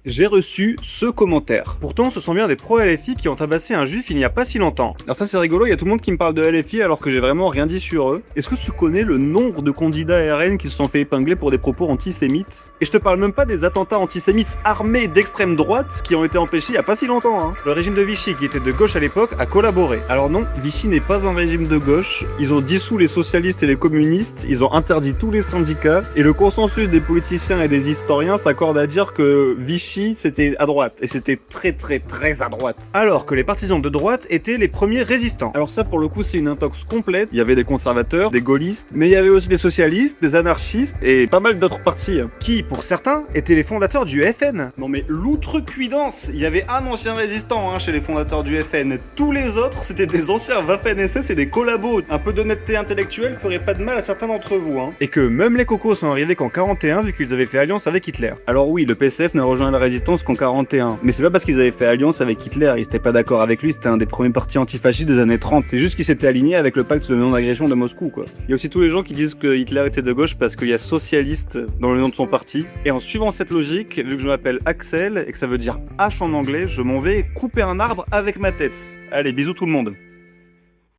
J'ai reçu ce commentaire. Pourtant, ce sont bien des pro-LFI qui ont tabassé un juif il n'y a pas si longtemps. Alors ça c'est rigolo, il y a tout le monde qui me parle de LFI alors que j'ai vraiment rien dit sur eux. Est-ce que tu connais le nombre de candidats RN qui se sont fait épingler pour des propos antisémites? Et je te parle même pas des attentats antisémites armés d'extrême droite qui ont été empêchés il y a pas si longtemps, hein. Le régime de Vichy, qui était de gauche à l'époque, a collaboré. Alors non, Vichy n'est pas un régime de gauche, ils ont dissous les socialistes et les communistes, ils ont interdit tous les syndicats, et le consensus des politiciens et des historiens s'accorde à dire que Vichy c'était à droite, et c'était très à droite. Alors que les partisans de droite étaient les premiers résistants. Alors ça pour le coup c'est une intox complète, il y avait des conservateurs, des gaullistes, mais il y avait aussi des socialistes, des anarchistes, et pas mal d'autres partis, qui pour certains étaient les fondateurs du FN. Non mais l'outrecuidance, il y avait un ancien résistant chez les fondateurs du FN, tous les autres c'était des anciens Waffen-SS et des collabos. Un peu d'honnêteté intellectuelle ferait pas de mal à certains d'entre vous, hein. Et que même les cocos sont arrivés qu'en 41 vu qu'ils avaient fait alliance avec Hitler. Alors oui, le PCF n'a rejoint la résistance qu'en 41, mais c'est pas parce qu'ils avaient fait alliance avec Hitler, ils étaient pas d'accord avec lui, c'était un des premiers partis antifascistes des années 30. C'est juste qu'ils s'étaient alignés avec le pacte de non-agression de Moscou, quoi. Il y a aussi tous les gens qui disent que Hitler était de gauche parce qu'il y a socialiste dans le nom de son parti. Et en suivant cette logique, vu que je m'appelle Axel et que ça veut dire H en anglais, je m'en vais couper un arbre avec ma tête. Allez, bisous tout le monde.